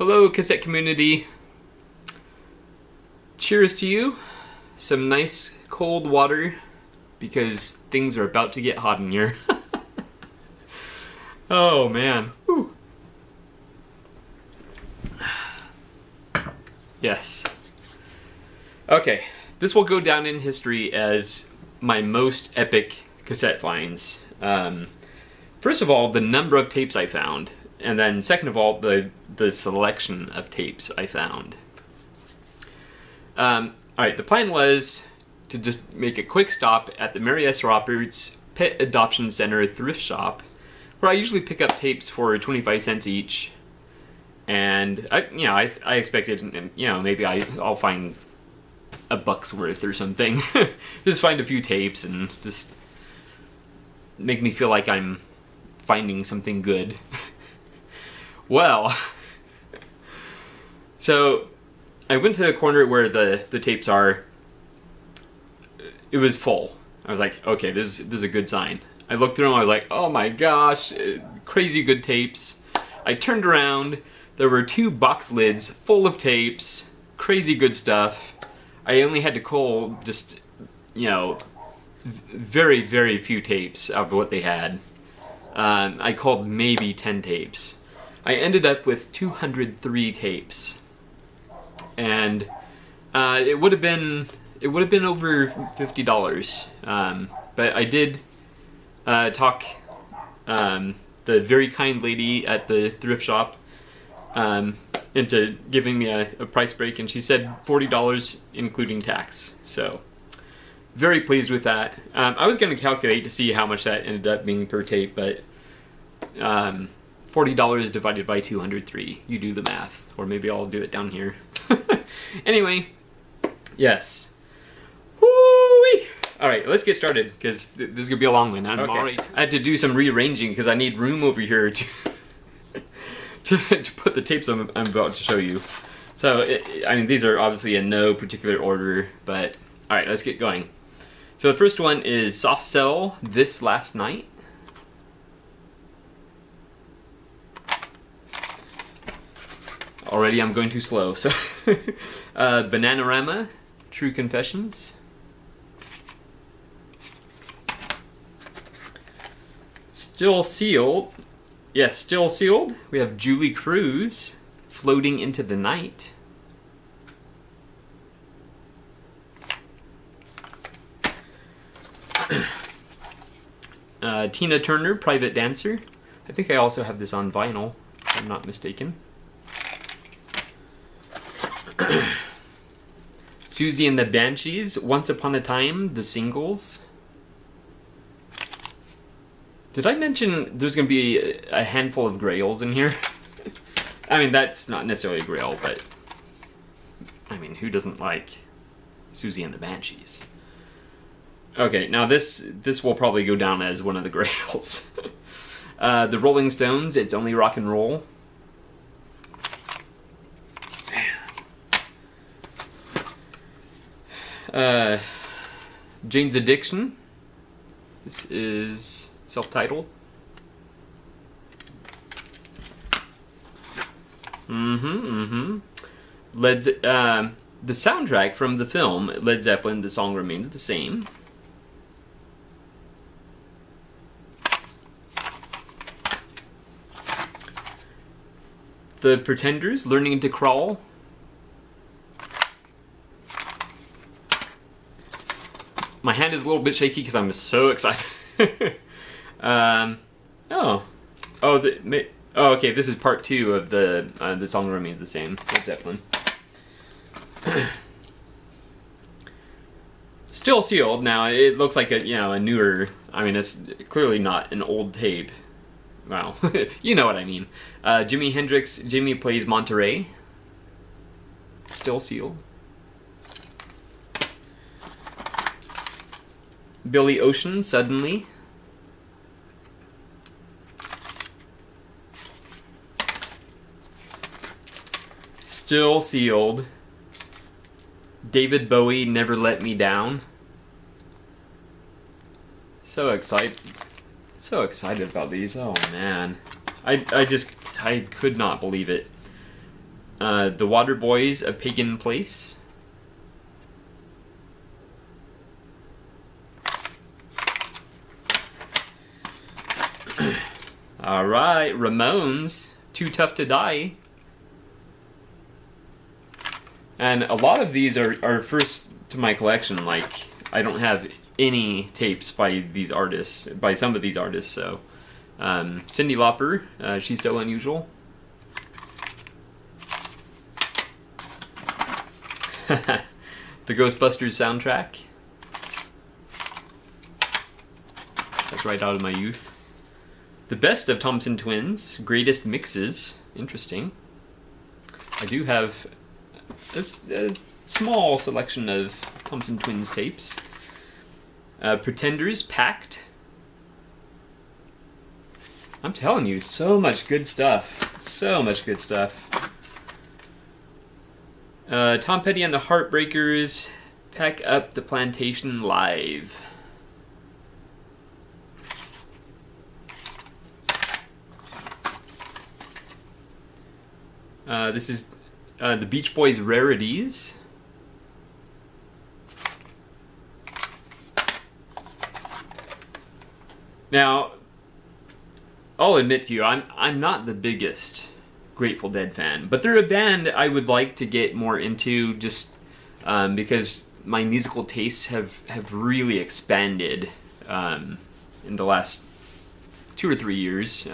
Hello, cassette community. Cheers to you. Some nice cold water because things are about to get hot in here. Oh man. Whew. Yes. Okay, this will go down in history as my most epic cassette finds. First of all, the number of tapes I found, and then second of all, the selection of tapes I found. Alright, the plan was to just make a quick stop at the Mary S. Roberts Pet Adoption Center thrift shop, where I usually pick up tapes for 25 cents each. And I expected, maybe I'll find a buck's worth or something. Just find a few tapes and just make me feel like I'm finding something good. Well, so I went to the corner where the tapes are. It was full. I was like, okay, this is a good sign. I looked through them, I was like, oh my gosh, crazy good tapes. I turned around, there were 2 box lids full of tapes, crazy good stuff. I only had to cull just, very, very few tapes out of what they had. I culled maybe 10 tapes. I ended up with 203 tapes. And it would have been over $50. But I did talk the very kind lady at the thrift shop into giving me a price break, and she said $40 including tax. So very pleased with that. I was going to calculate to see how much that ended up being per tape, but $40 divided by 203. You do the math, or maybe I'll do it down here. Anyway, yes. Woo-wee! All right, let's get started because this is gonna be a long one. Okay. I had to do some rearranging because I need room over here to to put the tapes I'm about to show you. So these are obviously in no particular order, but all right, let's get going. So the first one is Soft Cell, This Last Night. Already I'm going too slow. So Bananarama, True Confessions. Still Sealed. Yes, Still Sealed. We have Julie Cruz, Floating into the Night. Tina Turner, Private Dancer. I think I also have this on vinyl, if I'm not mistaken. Susie and the Banshees, Once Upon a Time, the singles. Did I mention there's going to be a handful of grails in here? I mean, that's not necessarily a grail, but I mean, who doesn't like Susie and the Banshees? Okay, now this will probably go down as one of the grails. The Rolling Stones, It's Only Rock and Roll. Jane's Addiction. This is self-titled. The soundtrack from the film Led Zeppelin, The Song Remains the Same. The Pretenders, Learning to Crawl. My hand is a little bit shaky because I'm so excited. Okay, this is part 2 of the Song Remains the Same, Led Zeppelin. Still Sealed. Now it looks like a newer. I mean, it's clearly not an old tape. Well, you know what I mean. Jimi Hendrix, Jimmy Plays Monterey. Still Sealed. Billy Ocean, Suddenly. Still Sealed. David Bowie, Never Let Me Down. So excited about these. Oh man, I could not believe it. The Water Boys, A Pagan Place. Alright, Ramones, Too Tough to Die. And a lot of these are first to my collection. Like, I don't have any tapes by these artists, by some of these artists, so. Cyndi Lauper, She's So Unusual. The Ghostbusters soundtrack. That's right out of my youth. The Best of Thompson Twins, Greatest Mixes. Interesting. I do have a small selection of Thompson Twins tapes. Pretenders, Pact. I'm telling you, so much good stuff. So much good stuff. Tom Petty and the Heartbreakers, Pack Up the Plantation Live. This is the Beach Boys Rarities. Now, I'll admit to you, I'm not the biggest Grateful Dead fan, but they're a band I would like to get more into, just because my musical tastes have really expanded in the last 2 or 3 years,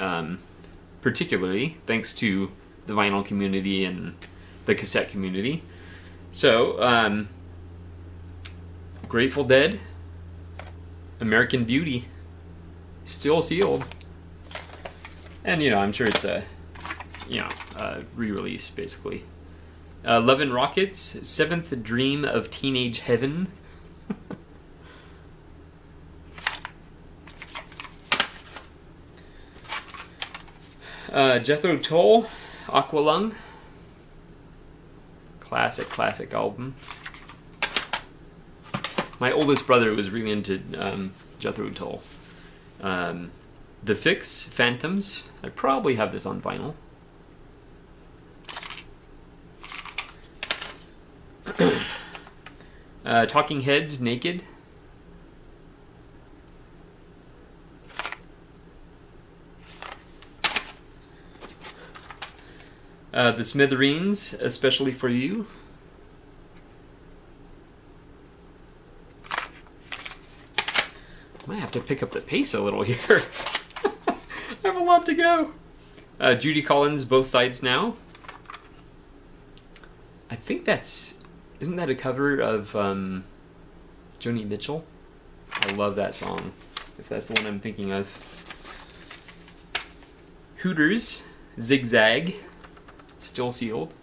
particularly thanks to the vinyl community and the cassette community. So, Grateful Dead, American Beauty, Still Sealed. And, you know, I'm sure it's a, re-release, basically. Love and Rockets, Seventh Dream of Teenage Heaven. Jethro Tull, Aqualung. Classic album. My oldest brother was really into Jethro Tull. The Fix, Phantoms. I probably have this on vinyl. Talking Heads, Naked. The Smithereens, Especially for You. Might have to pick up the pace a little here. I have a lot to go. Judy Collins, Both Sides Now. I think isn't that a cover of Joni Mitchell? I love that song, if that's the one I'm thinking of. Hooters, Zigzag, Still Sealed.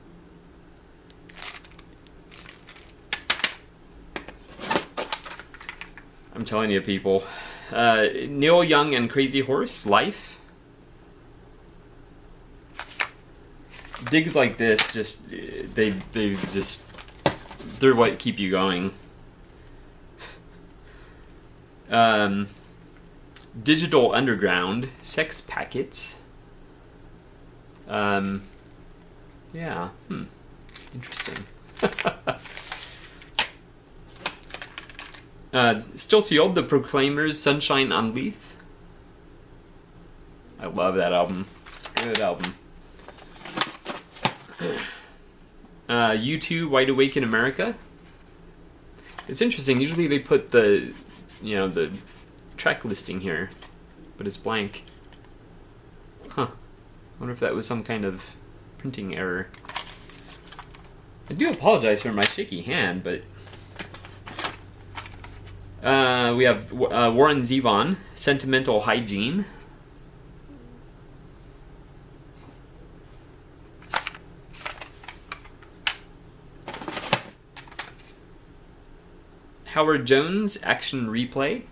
I'm telling you, people. Neil Young and Crazy Horse, Life. Digs like this, they're what keep you going. Digital Underground, Sex Packets. Yeah, interesting. Still Sealed, The Proclaimers, Sunshine on Leith. I love that album. Good album. U2, Wide Awake in America. It's interesting. Usually they put the track listing here, but it's blank. Huh. I wonder if that was some kind of printing error. I do apologize for my shaky hand, but we have Warren Zevon, Sentimental Hygiene. Howard Jones, Action Replay.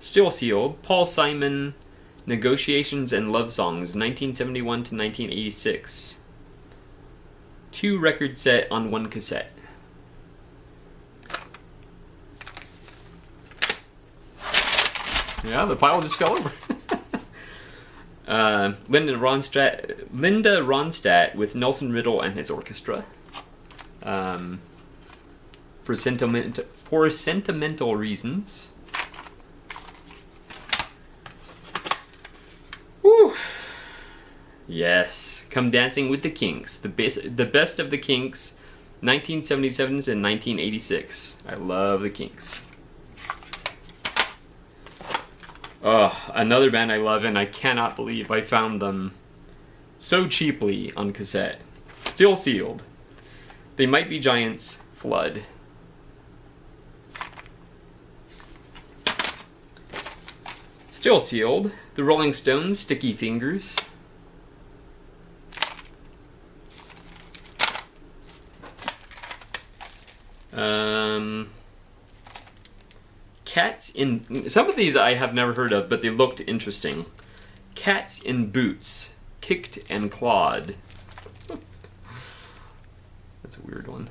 Still Sealed, Paul Simon, Negotiations and Love Songs, 1971 to 1986. 2 record set on 1 cassette. Yeah, the pile just fell over. Linda Ronstadt with Nelson Riddle and his orchestra. For sentimental reasons. Woo! Yes, Come Dancing with the Kinks, the best of the Kinks, 1977 to 1986. I love the Kinks. Oh, another band I love, and I cannot believe I found them so cheaply on cassette. Still Sealed. They Might Be Giants, Flood. Still Sealed. The Rolling Stones, Sticky Fingers. Cats in... Some of these I have never heard of, but they looked interesting. Cats in Boots, Kicked and Clawed. That's a weird one.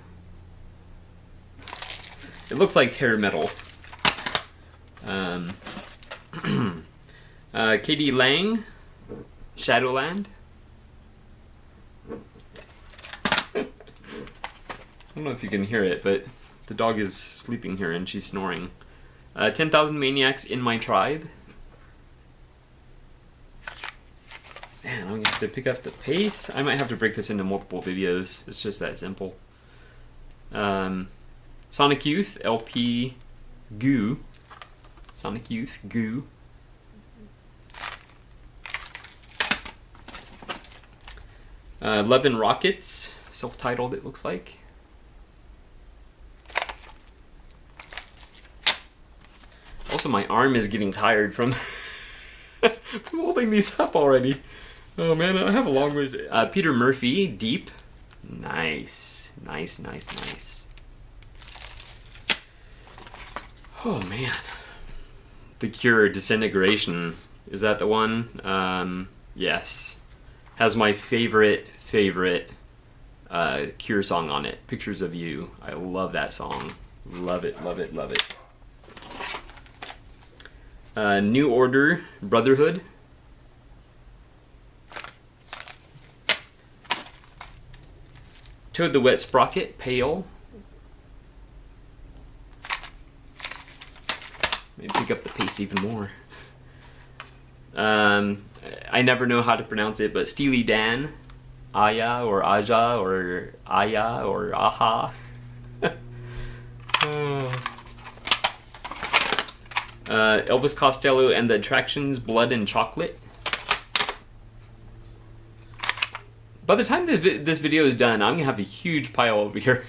It looks like hair metal. Katie Lang, Shadowland. I don't know if you can hear it, but the dog is sleeping here and she's snoring. 10,000 Maniacs in My Tribe. Man, I'm going to have to pick up the pace. I might have to break this into multiple videos. It's just that simple. Sonic Youth, LP Goo. Sonic Youth, Goo. Love and Rockets, self-titled it looks like. Also, my arm is getting tired from holding these up already. Oh man, I have a long ways. Peter Murphy, Deep. Nice. Nice, nice, nice. Oh man. The Cure, Disintegration. Is that the one? Yes. Has my favorite Cure song on it. Pictures of You. I love that song. Love it, love it, love it. New Order, Brotherhood. Toad the Wet Sprocket, Pale. Maybe pick up the pace even more. I never know how to pronounce it, but Steely Dan, Aya or Aja or Aya or Aha. Elvis Costello and the Attractions, Blood and Chocolate. By the time this video is done, I'm gonna have a huge pile over here.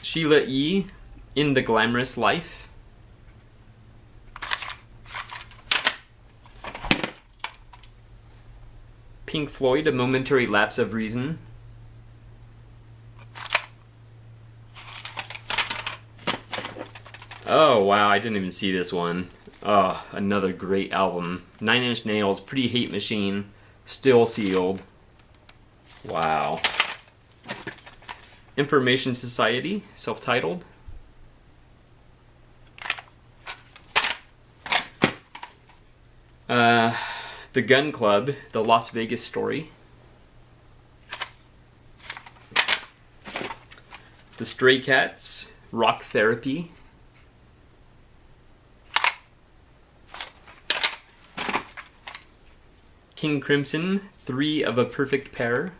Sheila E. In the Glamorous Life. Pink Floyd, A Momentary Lapse of Reason. Oh wow, I didn't even see this one. Oh, another great album. 9 Inch Nails, Pretty Hate Machine, Still Sealed. Wow. Information Society, self-titled. The Gun Club, The Las Vegas Story. The Stray Cats, Rock Therapy. King Crimson, Three of a Perfect Pair.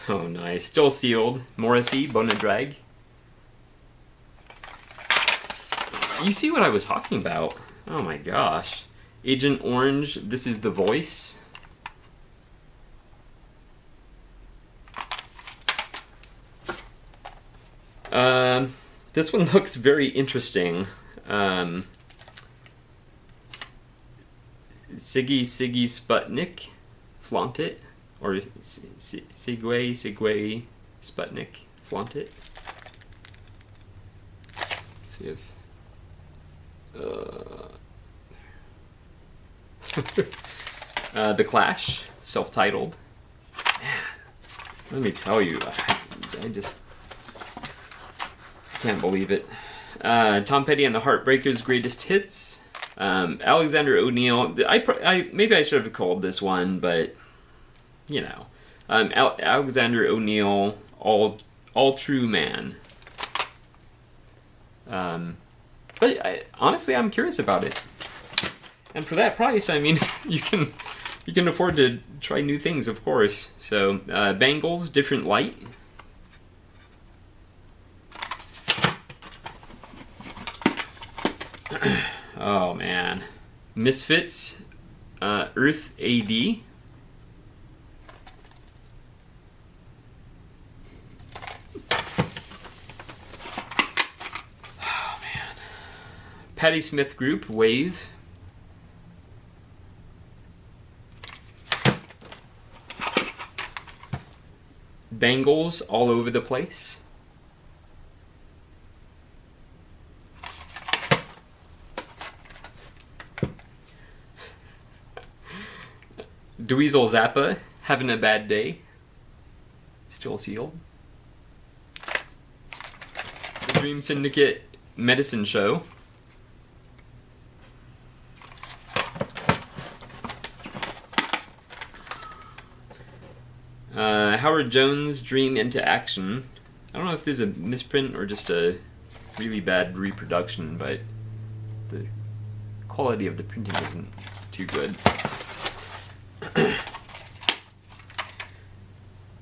Oh nice, Still Sealed, Morrissey, Bone and Drag. You see what I was talking about? Oh my gosh. Agent Orange, This Is the Voice. This one looks very interesting. Siggy Sputnik, Flaunt It. Or Sigway Sputnik, Flaunt It. See if... The Clash, self-titled. Man, Let me tell you, I just can't believe it. Tom Petty and the Heartbreakers' Greatest Hits. Alexander O'Neill. Maybe I should have called this one, but you know, Alexander O'Neill, All True Man. But honestly, I'm curious about it. And for that price, I mean, you can afford to try new things, of course. So, Bangles, Different Light. Oh man, Misfits, Earth AD. Oh man, Patti Smith Group, Wave. Bangles, All Over the Place. Dweezil Zappa, Having a Bad Day. Still sealed. The Dream Syndicate, Medicine Show. Howard Jones, Dream into Action. I don't know if this is a misprint or just a really bad reproduction, but the quality of the printing isn't too good.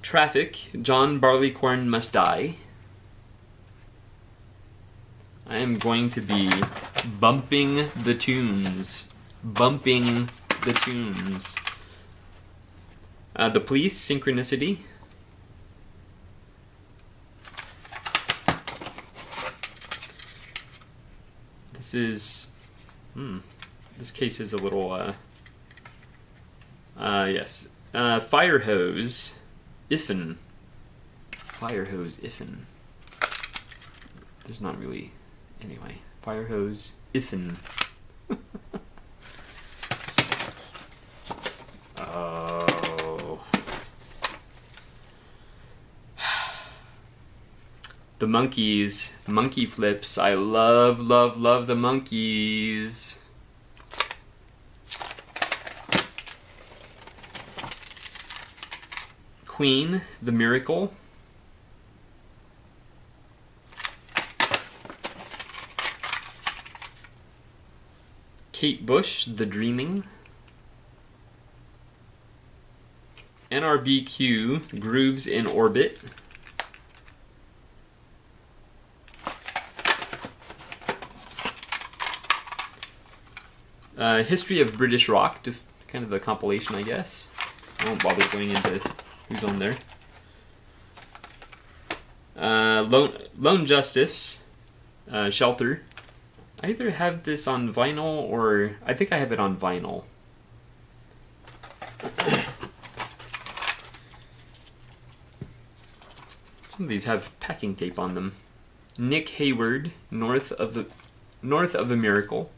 Traffic, John Barleycorn Must Die. I am going to be bumping the tunes. Bumping the tunes. The Police, Synchronicity. This is... this case is a little... yes. Fire Hose, Iffen. Fire Hose, Iffen. There's not really... Anyway. Fire Hose, Iffen. Oh. The Monkees, Monkey Flips. I love, love, love the Monkees. Queen, The Miracle. Kate Bush, The Dreaming. NRBQ, Grooves in Orbit. History of British Rock, just kind of a compilation, I guess. I won't bother going into who's on there. Lone Justice, Shelter. I either have this on vinyl or... I think I have it on vinyl. Some of these have packing tape on them. Nick Hayward, North of a Miracle.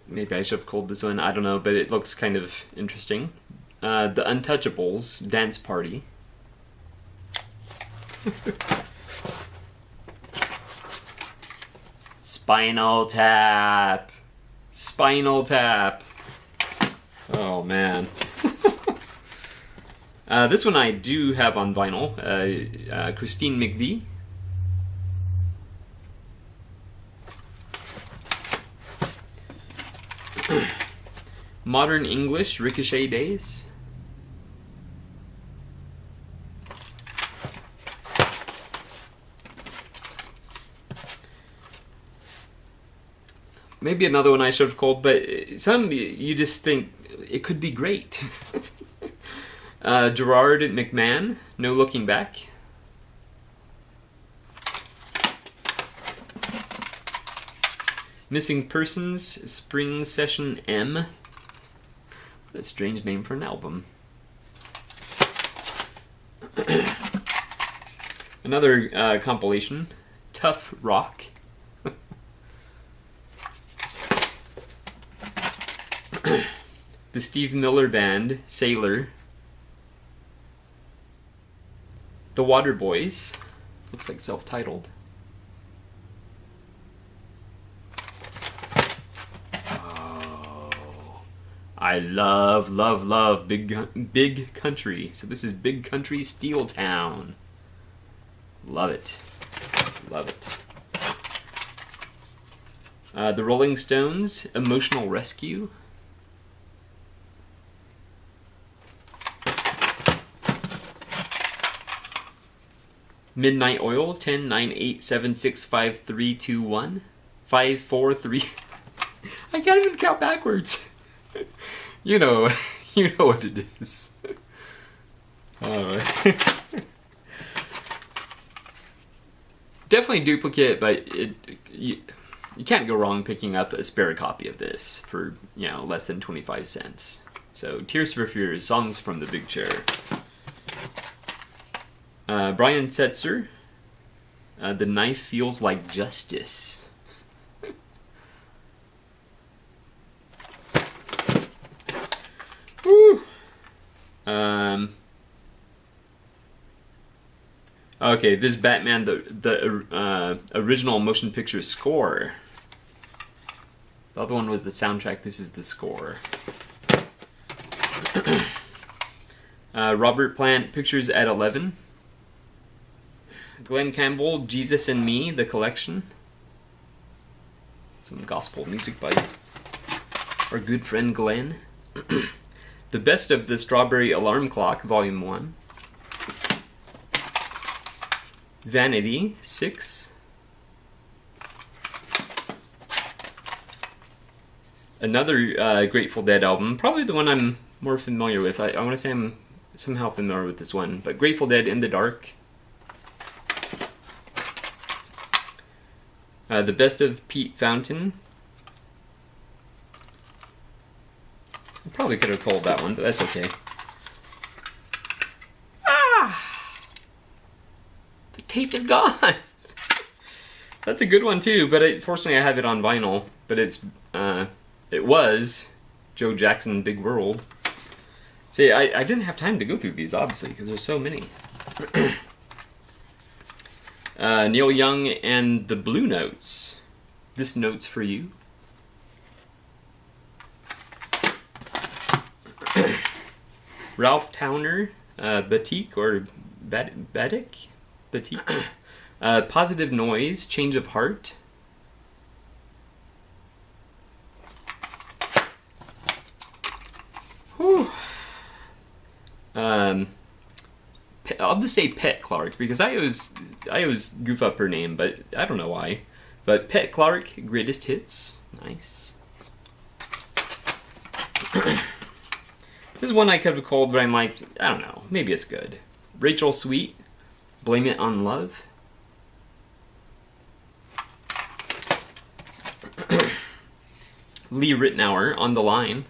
Maybe I should have called this one, I don't know, but it looks kind of interesting. The Untouchables, Dance Party. Spinal Tap. Spinal Tap. Oh, man. This one I do have on vinyl. Christine McVie. Modern English, Ricochet Days. Maybe another one I should have called, but some you just think it could be great. Gerard McMahon, No Looking Back. Missing Persons, Spring Session M. What a strange name for an album. Another compilation, Tough Rock. The Steve Miller Band, Sailor. The Waterboys. Looks like self-titled. I love Big Country. So this is Big Country Steel Town. Love it. Love it. The Rolling Stones, Emotional Rescue. Midnight Oil, 10, 9, 8, 7, 6, 5, 3, 2, 1. 5, 4, 3. I can't even count backwards. You know what it is. Definitely duplicate, but you can't go wrong picking up a spare copy of this for, less than 25 cents. So, Tears for Fears, Songs from the Big Chair. Brian Setzer, The Knife Feels Like Justice. Woo! Okay, this Batman, the original motion picture score. The other one was the soundtrack, this is the score. Robert Plant, Pictures at 11. Glenn Campbell, Jesus and Me, The Collection. Some gospel music by our good friend Glenn. The Best of the Strawberry Alarm Clock, Volume 1. Vanity, 6. Another Grateful Dead album, probably the one I'm more familiar with. I want to say I'm somehow familiar with this one, but Grateful Dead, In the Dark. The Best of Pete Fountain. I probably could have called that one, but that's okay. The tape is gone! That's a good one too, but fortunately I have it on vinyl. But it was Joe Jackson, Big World. See, I didn't have time to go through these, obviously, because there's so many. Neil Young and the Blue Notes. This Note's for You. Ralph Towner, Batik or Batik? Batik. Positive Noise, Change of Heart. Whew. I'll just say Pet Clark because I always goof up her name, but I don't know why. But Pet Clark, Greatest Hits, nice. This is one I could have called, but I'm like, I don't know, maybe it's good. Rachel Sweet, Blame It on Love. Lee Ritenour, On the Line.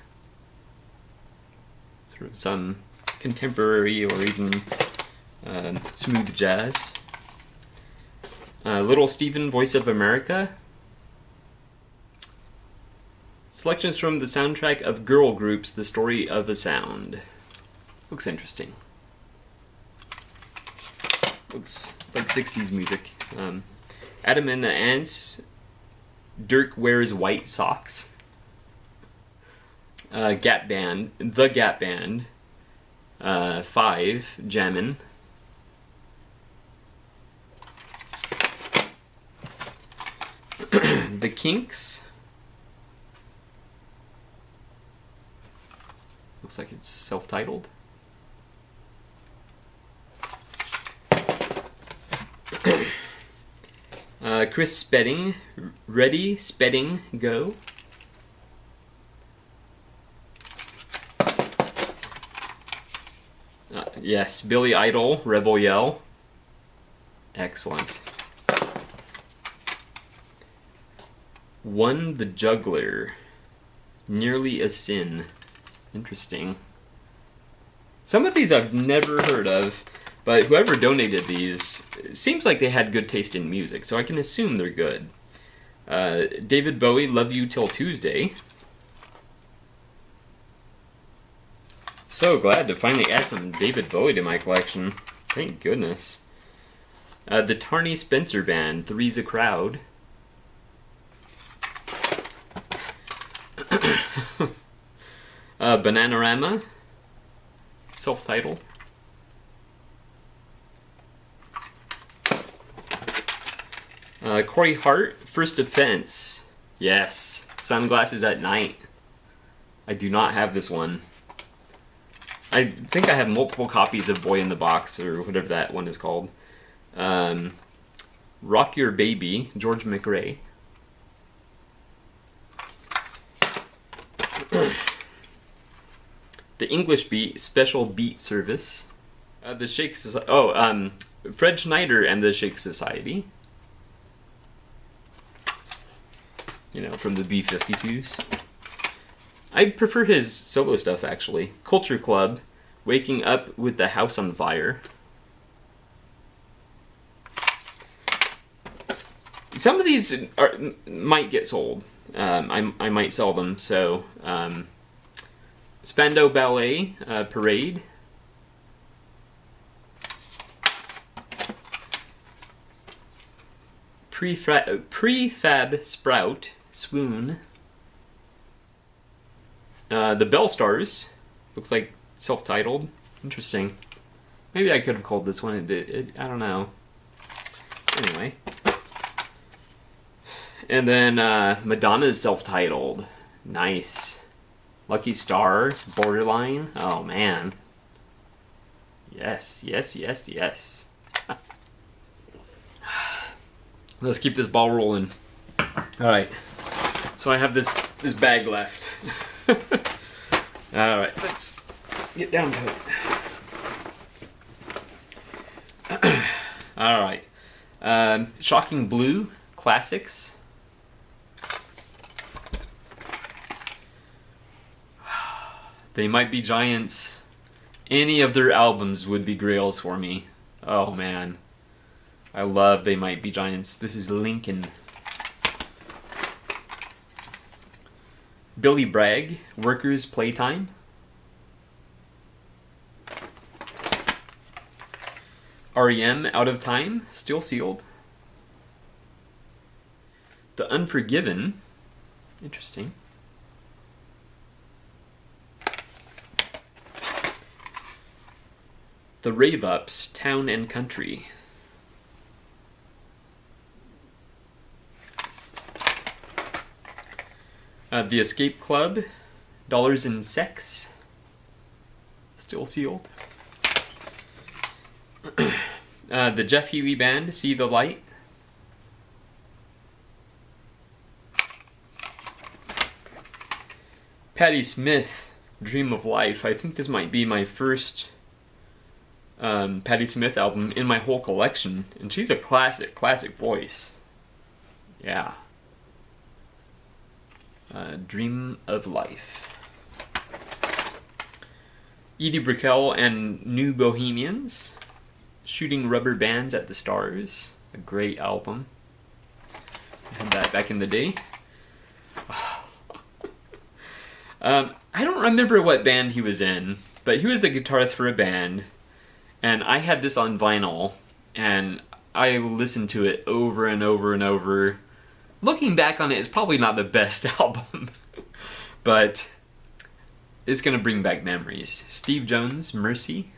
Sort of some contemporary or even smooth jazz. Little Steven, Voice of America. Selections from the soundtrack of girl groups, The Story of a Sound. Looks interesting. Looks like 60s music. Adam and the Ants, Dirk Wears White Socks. Gap Band, The Gap Band, 5, Jammin'. The Kinks. Looks like it's self-titled. Chris Spedding, Ready, Spedding, Go. Yes, Billy Idol, Rebel Yell. Excellent. One the Juggler, Nearly a Sin. Interesting. Some of these I've never heard of, but whoever donated these, it seems like they had good taste in music, so I can assume they're good. David Bowie, Love You Till Tuesday. So glad to finally add some David Bowie to my collection. Thank goodness. The Tarney Spencer Band, Three's a Crowd. Bananarama, self-titled. Corey Hart, First Offense. Yes, Sunglasses at Night. I do not have this one. I think I have multiple copies of Boy in the Box, or whatever that one is called. Rock Your Baby, George McRae. The English Beat, Special Beat Service. The Shake Society. Fred Schneider and the Shake Society. You know, from the B-52s. I prefer his solo stuff, actually. Culture Club, Waking Up with the House on Fire. Some of these might get sold. I might sell them, so... Spandau Ballet, Parade. Prefab Sprout, Swoon. The Bell Stars, looks like self-titled. Interesting. Maybe I could have called this one. I don't know. Anyway. And then Madonna's self-titled. Nice. Lucky Star, Borderline. Oh man. Yes, yes, yes, yes. Let's keep this ball rolling. Alright. So I have this bag left. Alright, let's get down to it. Alright. Shocking Blue, Classics. They Might Be Giants. Any of their albums would be grails for me. Oh man. I love They Might Be Giants. This is Lincoln. Billy Bragg, Workers' Playtime. REM, Out of Time, still sealed. The Unforgiven. Interesting. The Rave Ups, Town and Country. The Escape Club, Dollars and Sex, still sealed. The Jeff Healey Band, See the Light. Patti Smith, Dream of Life. I think this might be my first Patti Smith album in my whole collection, and she's a classic voice. Yeah. Dream of Life. Edie Brickell and New Bohemians. Shooting Rubber Bands at the Stars. A great album. I had that back in the day. I don't remember what band he was in, but he was the guitarist for a band, and I had this on vinyl, and I listened to it over and over and over. Looking back on it, it's probably not the best album, but it's going to bring back memories. Steve Jones, Mercy.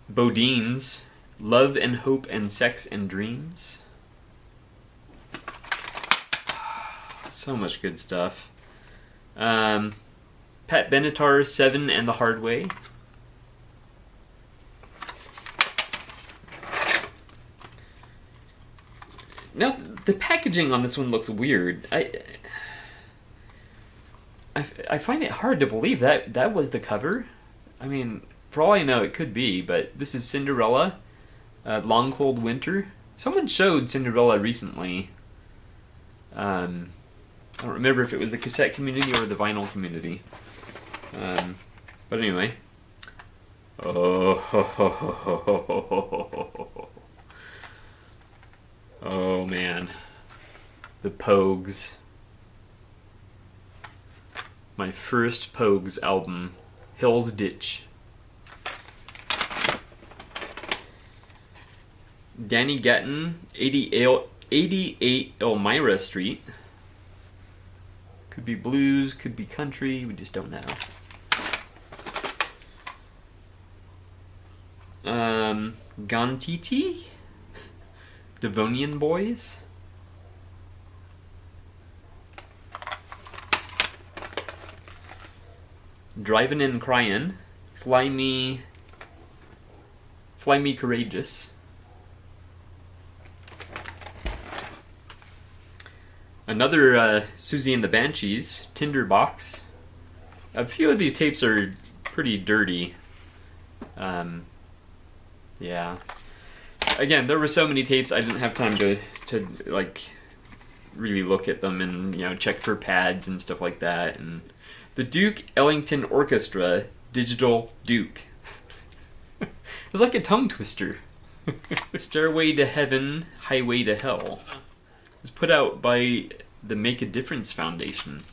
Bodine's Love and Hope and Sex and Dreams. So much good stuff. Pat Benatar, Seven and the Hard Way. Now, the packaging on this one looks weird. I find it hard to believe that was the cover. I mean, for all I know, it could be, but this is Cinderella, Long Cold Winter. Someone showed Cinderella recently. I don't remember if it was the cassette community or the vinyl community. But anyway. Oh man. The Pogues. My first Pogues album, Hell's Ditch. Danny Gatton, 88 Elmira Street. Could be blues, could be country, we just don't know. Gantiti, Devonian Boys. Drivin' and Cryin', Fly Me Courageous. Another Susie and the Banshees, Tinderbox. A few of these tapes are pretty dirty. Yeah. Again, there were so many tapes I didn't have time to like really look at them and, you know, check for pads and stuff like that. And the Duke Ellington Orchestra, Digital Duke. It was like a tongue twister. Stairway to Heaven, Highway to Hell. It was put out by the Make a Difference Foundation.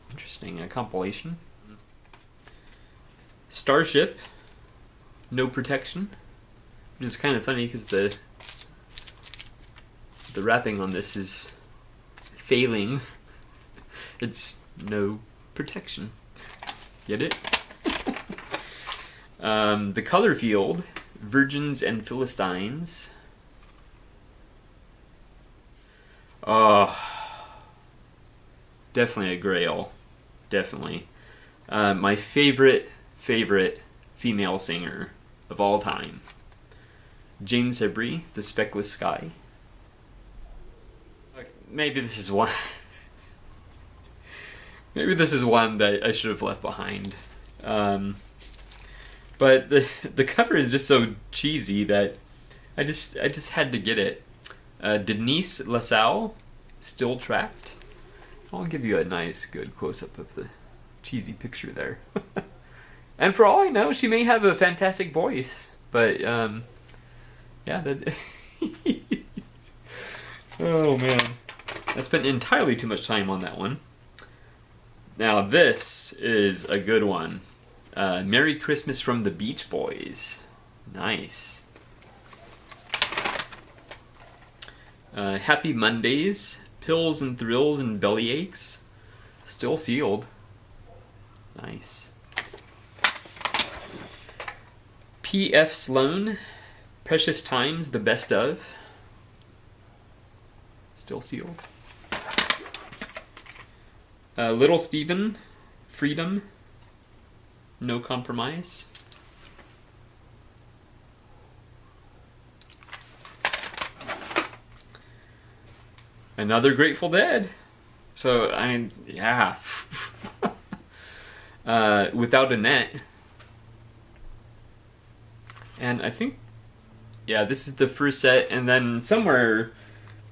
Interesting, a compilation. Starship, No Protection. Which is kind of funny because the wrapping on this is failing. It's no protection. Get it? The Color Field, Virgins and Philistines. Oh, definitely a grail. Definitely. My favorite female singer of all time. Jane Sibrey, The Speckless Sky. Maybe this is one. Maybe this is one that I should have left behind. But the cover is just so cheesy that I just had to get it. Denise LaSalle, Still Trapped. I'll give you a nice, good close-up of the cheesy picture there. And for all I know, she may have a fantastic voice. But, yeah, that... Oh, man. I spent entirely too much time on that one. Now, this is a good one. Merry Christmas from the Beach Boys. Nice. Happy Mondays, Pills and Thrills and Bellyaches. Still sealed. Nice. P.F. Sloan, Precious Times, The Best Of. Still sealed. Little Steven, Freedom, No Compromise. Another Grateful Dead. So, I mean, yeah. Without a Net. And I think, yeah, this is the first set, and then somewhere,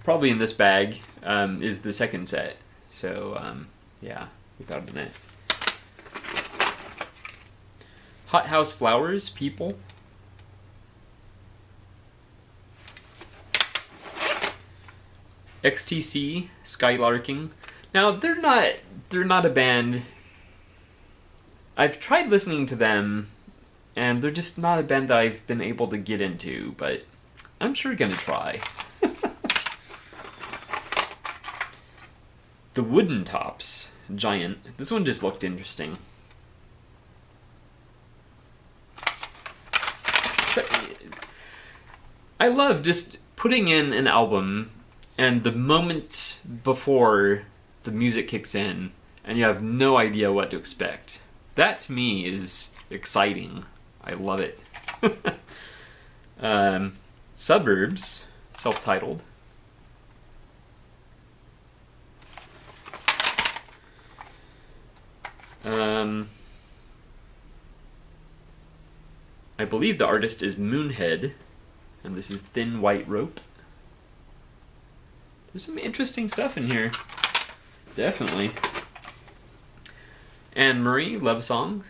probably in this bag, is the second set. So, yeah, Without a Net. Hothouse Flowers, People. XTC, Skylarking. Now, they're not a band. I've tried listening to them, and they're just not a band that I've been able to get into, but I'm sure gonna try. The Wooden Tops, Giant. This one just looked interesting. I love just putting in an album and the moment before the music kicks in and you have no idea what to expect. That to me is exciting. I love it. Suburbs, self-titled. I believe the artist is Moonhead, and this is Thin White Rope. There's some interesting stuff in here. Definitely. Anne Marie, Love Song.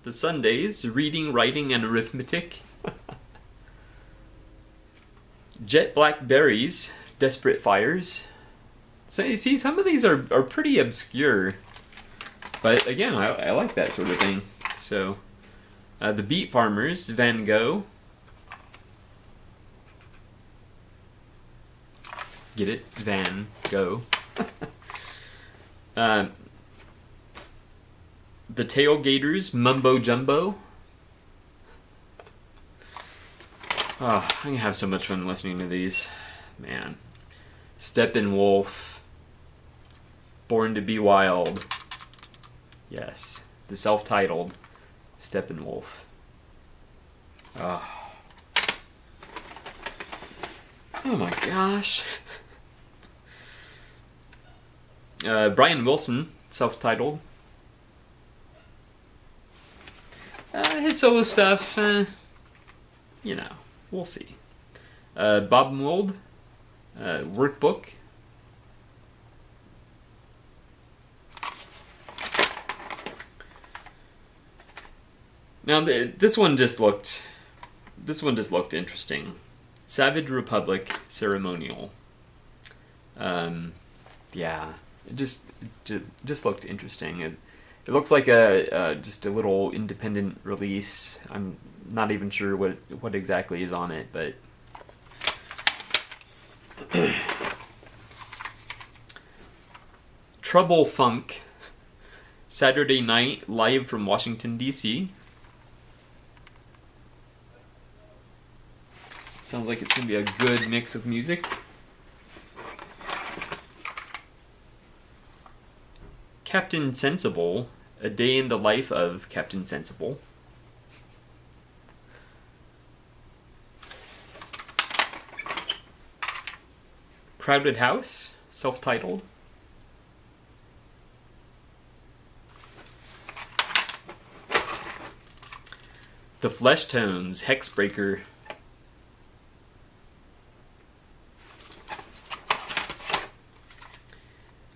The Sundays, Reading, Writing, and Arithmetic. Jet Black Berries, Desperate Fires. So you see, some of these are pretty obscure, but again, I like that sort of thing. So, the Beet Farmers, Van Gogh. Get it? Van Gogh. The Tailgaters, Mumbo Jumbo. Oh, I'm gonna have so much fun listening to these. Man. Steppenwolf. Born to be Wild. Yes. The self-titled Steppenwolf. Oh. Oh my gosh. Brian Wilson, self-titled. His solo stuff, you know, we'll see. Bob Mould, Workbook. Now this one just looked interesting. Savage Republic Ceremonial. Yeah, it just looked interesting. It looks like just a little independent release. I'm not even sure what exactly is on it, but Trouble Funk, Saturday Night Live from Washington, D.C. Sounds like it's going to be a good mix of music. Captain Sensible, A Day in the Life of Captain Sensible. Crowded House, self-titled. The Flesh Tones, Hexbreaker.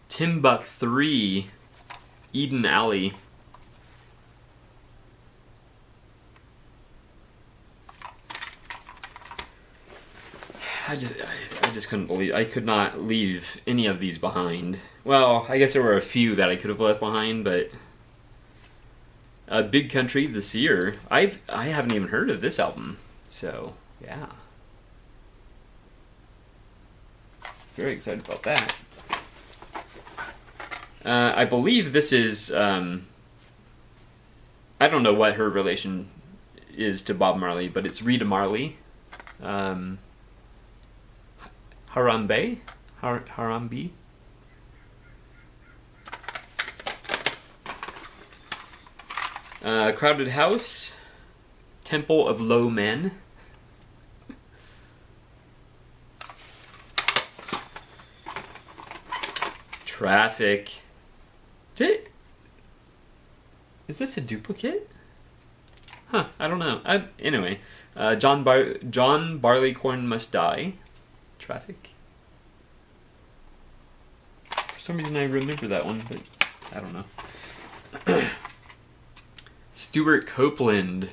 Timbuk 3, Eden Alley. I just couldn't believe I could not leave any of these behind. Well, I guess there were a few that I could have left behind, but Big Country, The Seer. I haven't even heard of this album, so yeah, very excited about that. I believe this is, I don't know what her relation is to Bob Marley, but it's Rita Marley. Harambe? Harambe? Crowded House. Temple of Low Men. Traffic. Is this a duplicate? Huh, I don't know. Anyway, John Barleycorn Must Die. Traffic. For some reason I remember that one, but I don't know. Stuart Copeland.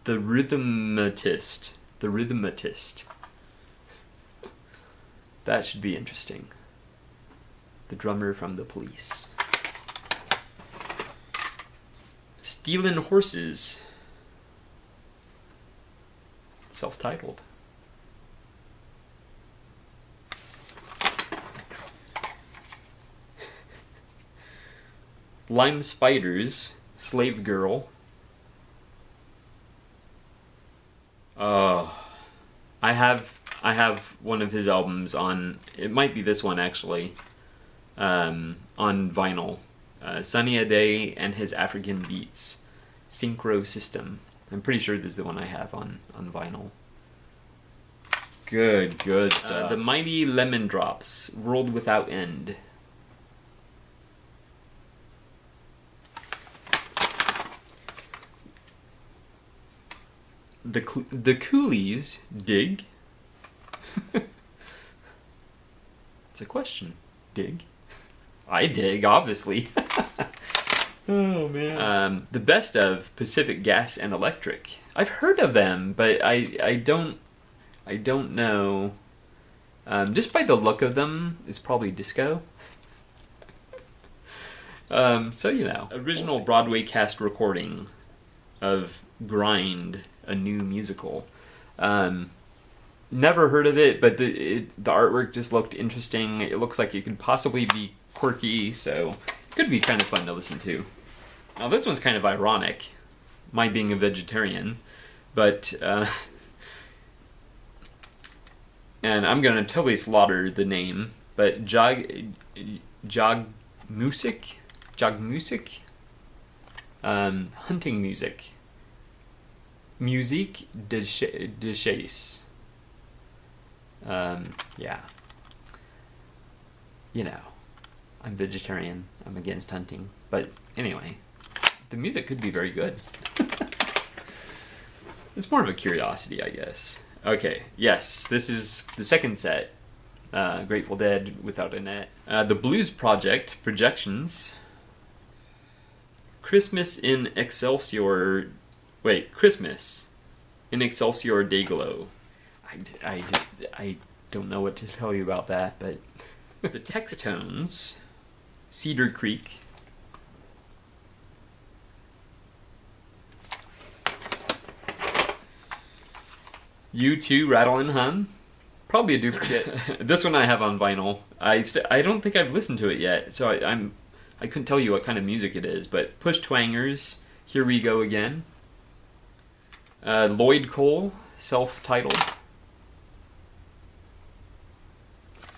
The Rhythmatist. The Rhythmatist. That should be interesting. The drummer from The Police. Stealin' Horses. Self-titled. Lime Spiders, Slave Girl. I have one of his albums on, it might be this one actually, on vinyl. Sunny A Day and His African Beats, Synchro System. I'm pretty sure this is the one I have on vinyl. Good stuff. The Mighty Lemon Drops, World Without End. The Coolies, Dig. It's a question. Dig. I dig, obviously. Oh man. The Best of Pacific Gas and Electric. I've heard of them, but I don't know Just by the look of them, it's probably disco. So, you know. Original Broadway cast recording of Grind, a new musical. Never heard of it, but the artwork just looked interesting. It looks like it could possibly be quirky, so it could be kind of fun to listen to. Now, this one's kind of ironic, my being a vegetarian, but... and I'm going to totally slaughter the name, but Jogmusic? Hunting music. Musique de chasse. Yeah. You know, I'm vegetarian. I'm against hunting. But anyway, the music could be very good. It's more of a curiosity, I guess. Okay, yes, this is the second set. Grateful Dead Without a Net. The Blues Project, Projections. Christmas in Excelsior Dayglow. I don't know what to tell you about that, but the text tones, Cedar Creek. U2, Rattle and Hum. Probably a duplicate. This one I have on vinyl. I don't think I've listened to it yet, so I couldn't tell you what kind of music it is, but Push Twangers, Here We Go Again. Lloyd Cole, self-titled.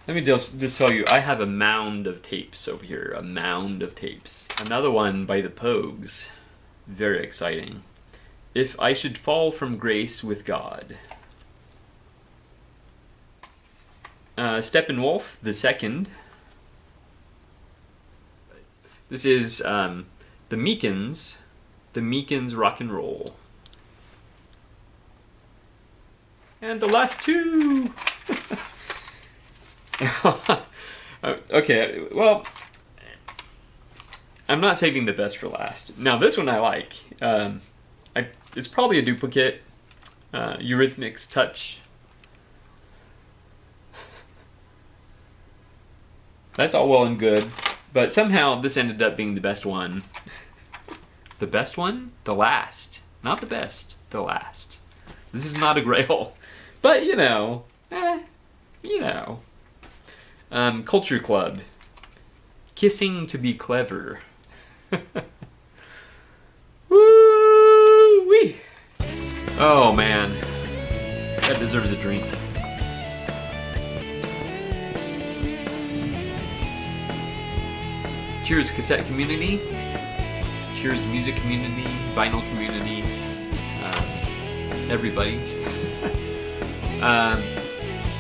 Let me just tell you, I have a mound of tapes over here. A mound of tapes. Another one by the Pogues. Very exciting. If I Should Fall from Grace with God. Steppenwolf, the second. This is the Meekins Rock and Roll. And the last two! Okay, well, I'm not saving the best for last. Now, this one I like. It's probably a duplicate. Eurythmics Touch. That's all well and good, but somehow this ended up being the best one. The best one? The last. Not the best. The last. This is not a grail. But, you know. Culture Club. Kissing to be Clever. Woo-wee! Oh, man. That deserves a drink. Cheers, cassette community. Cheers, music community, vinyl community, everybody.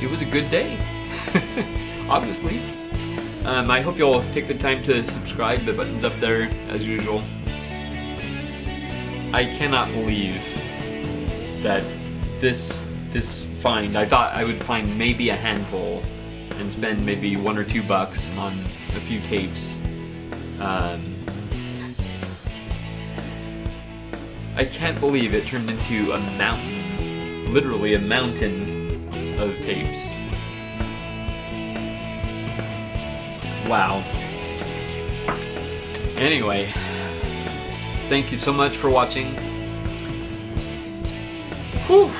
It was a good day, obviously. I hope you'll take the time to subscribe. The button's up there, as usual. I cannot believe that this find, I thought I would find maybe a handful and spend maybe $1 or $2 on a few tapes. I can't believe it turned into a mountain, literally a mountain of tapes. Wow. Anyway, thank you so much for watching. Whew.